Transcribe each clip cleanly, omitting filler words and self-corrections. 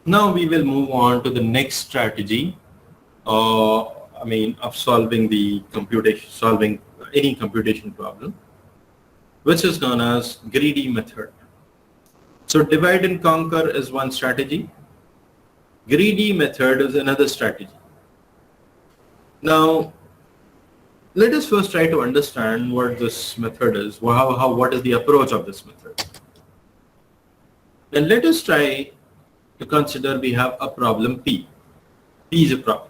Now we will move on to the next strategy, of solving solving any computation problem, which is known as greedy method. So divide and conquer is one strategy. Greedy method is another strategy. Now, let us first try to understand what this method is, what is the approach of this method. Then let us try to consider we have a problem P. P is a problem.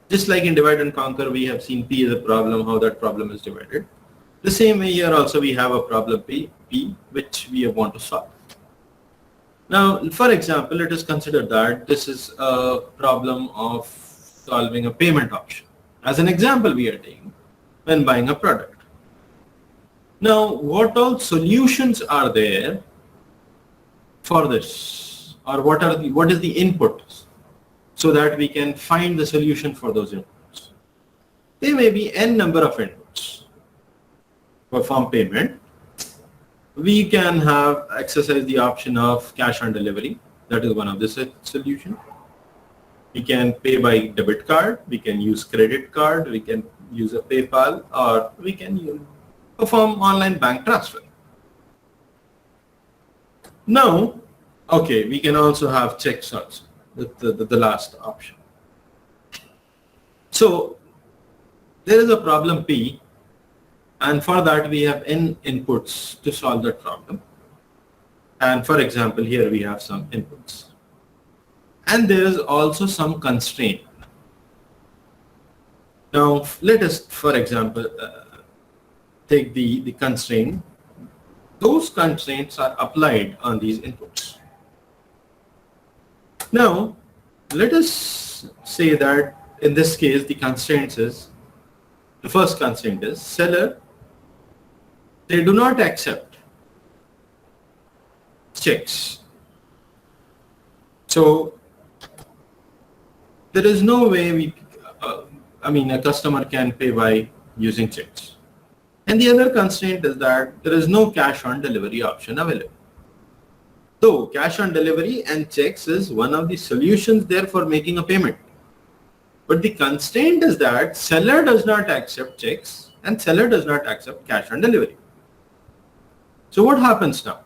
Just like in divide and conquer, we have seen P is a problem, how that problem is divided. The same way here also we have a problem P, which we want to solve. Now, for example, let us consider that this is a problem of solving a payment option. As an example we are taking when buying a product. Now, what all solutions are there for this, or what is the input, so that we can find the solution for those inputs? There may be n number of inputs. Perform payment. We can have exercise the option of cash on delivery. That is one of the solution. We can pay by debit card. We can use credit card. We can use a PayPal, or we can perform online bank transfer. Now, okay, we can also have checks also, the last option. So there is a problem P, and for that we have n inputs to solve that problem. And for example, here we have some inputs. And there is also some constraint. Now let us, for example, take the constraint. Those constraints are applied on these inputs. Now let us say that in this case the first constraint is seller, they do not accept checks. So there is no way a customer can pay by using checks. And the other constraint is that there is no cash on delivery option available. So cash on delivery and checks is one of the solutions there for making a payment. But the constraint is that seller does not accept checks and seller does not accept cash on delivery. So what happens now?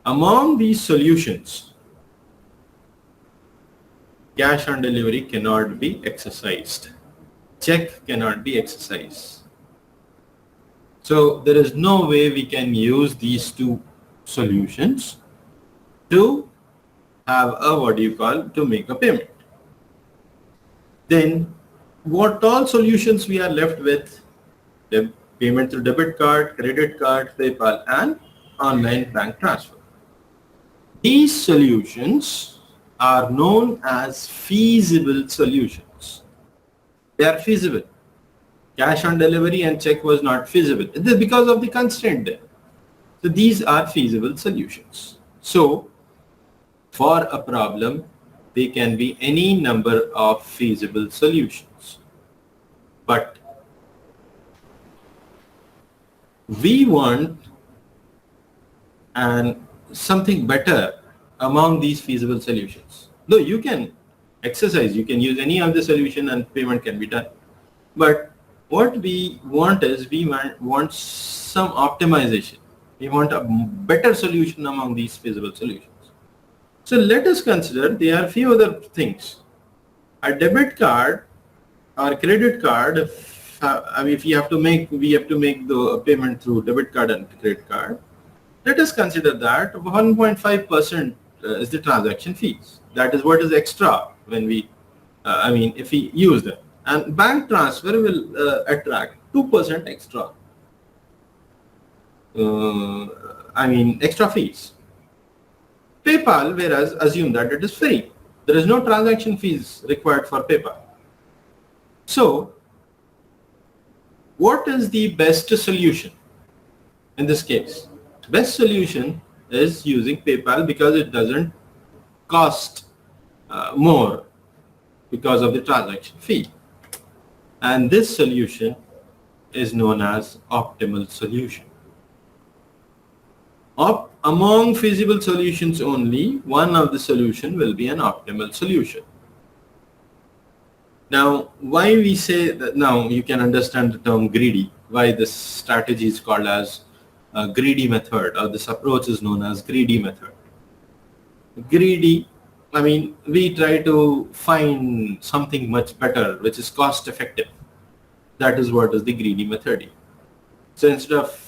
Among these solutions, cash on delivery cannot be exercised. Check cannot be exercised. So there is no way we can use these two solutions to have to make a payment. Then what all solutions we are left with? The payment through debit card, credit card, PayPal, and online bank transfer. These solutions are known as feasible solutions. They are feasible. Cash on delivery and check was not feasible. It is because of the constraint there. So these are feasible solutions. So for a problem, there can be any number of feasible solutions. But we want something better among these feasible solutions. Though you can use any of the solution and payment can be done. But what we want is we want some optimization. We want a better solution among these feasible solutions. So let us consider there are few other things. A debit card or credit card, if we have to make the payment through debit card and credit card, let us consider that 1.5% is the transaction fees. That is what is extra when if we use them. And bank transfer will attract 2% extra. Extra fees. PayPal, whereas assume that it is free. There is no transaction fees required for PayPal. So, what is the best solution in this case? Best solution is using PayPal because it doesn't cost more because of the transaction fee. And this solution is known as optimal solution. among feasible solutions only, one of the solution will be an optimal solution. Now, why we say that, now you can understand the term greedy, why this strategy is called as a greedy method, or this approach is known as greedy method. Greedy, I mean, we try to find something much better, which is cost effective. That is what is the greedy method. So instead of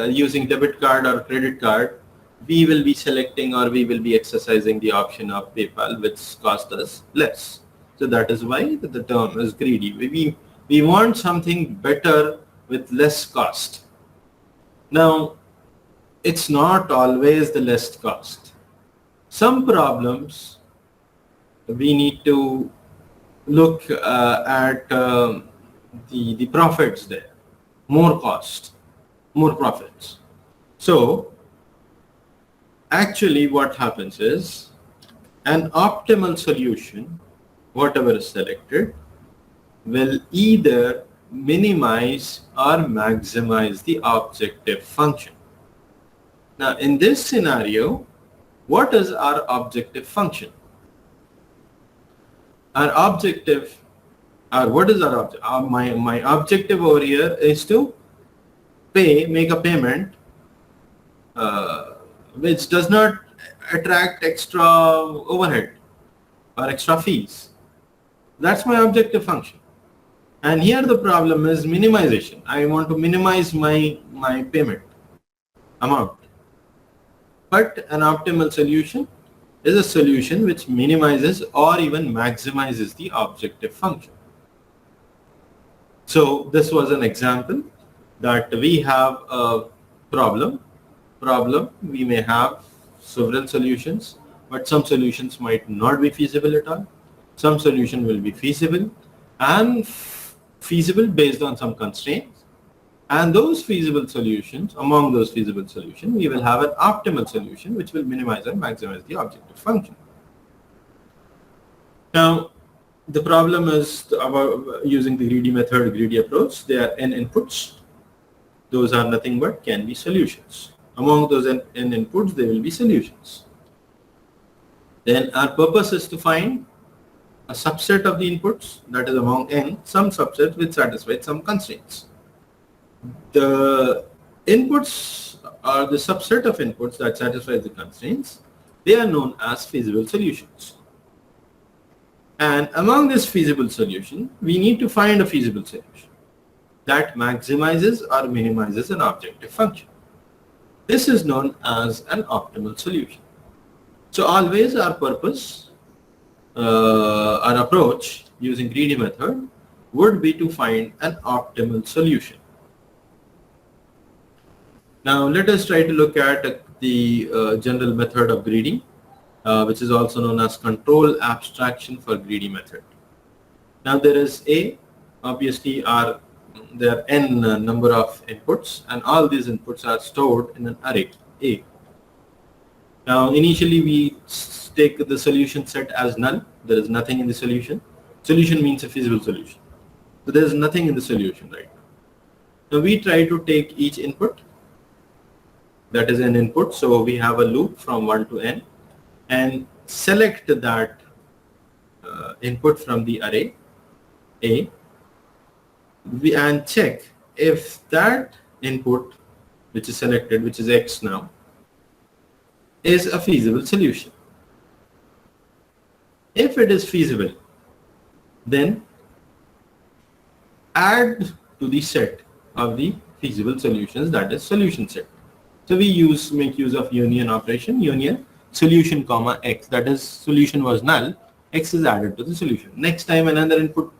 using debit card or credit card, we will be selecting, or we will be exercising the option of PayPal, which cost us less. So that is why the term is greedy. We want something better with less cost. Now, it's not always the less cost. Some problems we need to look at the profits there, more cost, more profits. So actually what happens is, an optimal solution, whatever is selected, will either minimize or maximize the objective function. Now in this scenario, what is our objective function? Our objective, or what is our objective? My objective over here is to make a payment which does not attract extra overhead or extra fees. That's my objective function. And here the problem is minimization. I want to minimize my payment amount. But an optimal solution is a solution which minimizes or even maximizes the objective function. So this was an example that we have a problem. We may have several solutions, but some solutions might not be feasible at all. Some solution will be feasible and feasible based on some constraints. And those feasible solutions, among those feasible solutions, we will have an optimal solution which will minimize and maximize the objective function. Now, the problem is about using the greedy method, greedy approach. There are n inputs. Those are nothing but can be solutions. Among those n inputs, there will be solutions. Then our purpose is to find a subset of the inputs, that is among n, some subset which satisfies some constraints. The inputs are the subset of inputs that satisfy the constraints. They are known as feasible solutions. And among this feasible solution, we need to find a feasible solution that maximizes or minimizes an objective function. This is known as an optimal solution. So always our purpose, our approach using greedy method would be to find an optimal solution. Now let us try to look at the general method of greedy, which is also known as control abstraction for greedy method. Now there is obviously there are n number of inputs, and all these inputs are stored in an array A. Now initially we take the solution set as null. There is nothing in the solution. Solution means a feasible solution. So there is nothing in the solution right now. Now we try to take each input, that is an input. So we have a loop from 1 to n and select that input from the array A, and check if that input which is selected, which is x now, is a feasible solution. If it is feasible, then add to the set of the feasible solutions, that is solution set. So we make use of union operation, union solution comma x, that is solution was null, x is added to the solution. Next time another input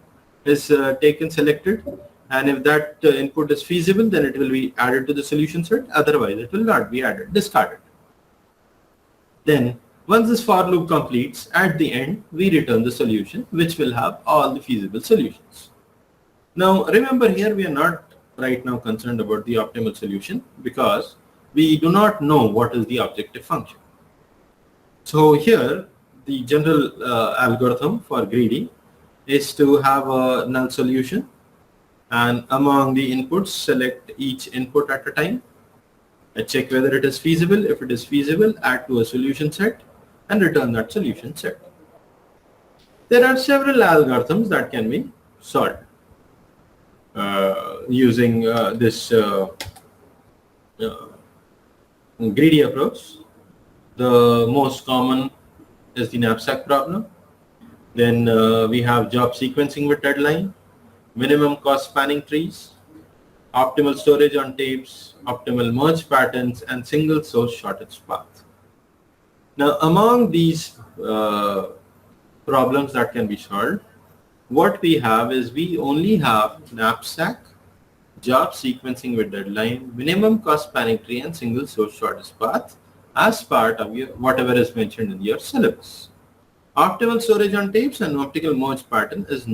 is taken, selected, and if that input is feasible, then it will be added to the solution set, otherwise it will not be added, discarded. Then once this for loop completes, at the end we return the solution which will have all the feasible solutions. Now remember, here we are not right now concerned about the optimal solution because we do not know what is the objective function. So here the general algorithm for greedy is to have a null solution, and among the inputs select each input at a time I check whether it is feasible. If it is feasible, add to a solution set and return that solution set. There are several algorithms that can be solved using this greedy approach. The most common is the knapsack problem. Then we have job sequencing with deadline, minimum cost spanning trees, optimal storage on tapes, optimal merge patterns, and single source shortest path. Now, among these problems that can be solved, what we have is we only have knapsack, job sequencing with deadline, minimum cost spanning tree, and single source shortest path as part of your whatever is mentioned in your syllabus. Optimal storage on tapes and optical merge pattern is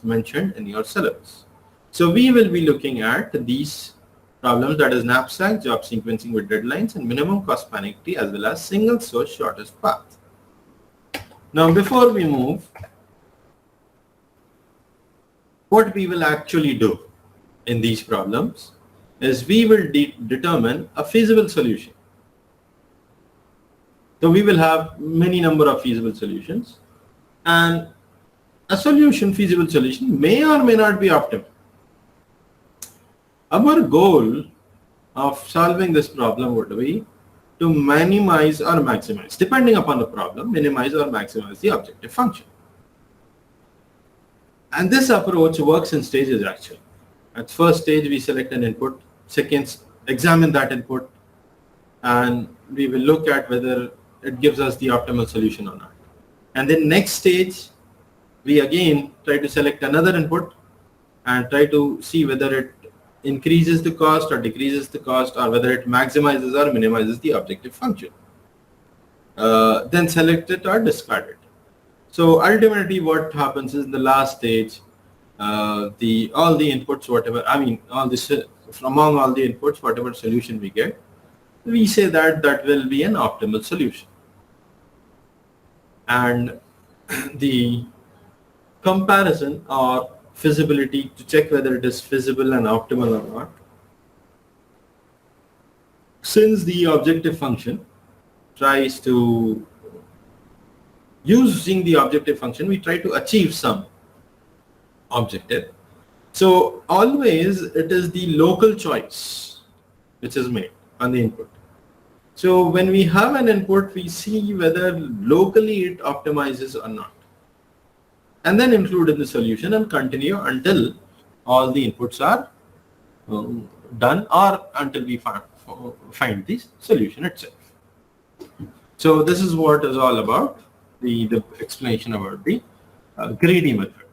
mentioned in your syllabus. So we will be looking at these problems, that is knapsack, job sequencing with deadlines, and minimum cost spanning tree, as well as single source shortest path. Now before we move, what we will actually do in these problems is we will determine a feasible solution. So we will have many number of feasible solutions, and a feasible solution may or may not be optimal. Our goal of solving this problem would be to minimize or maximize, depending upon the problem, minimize or maximize the objective function. And this approach works in stages actually. At first stage, we select an input. Second, examine that input, and we will look at whether it gives us the optimal solution or not. And then next stage, we again try to select another input and try to see whether it increases the cost or decreases the cost, or whether it maximizes or minimizes the objective function. Then select it or discard it. So ultimately what happens is in the last stage, all the inputs, among all the inputs, whatever solution we get, we say that will be an optimal solution. And the comparison or feasibility to check whether it is feasible and optimal or not, since the objective function tries to, using the objective function, we try to achieve some objective. So always it is the local choice which is made on the input. So when we have an input, we see whether locally it optimizes or not, and then include in the solution and continue until all the inputs are done, or until we find the solution itself. So this is what is all about, the explanation about the greedy method.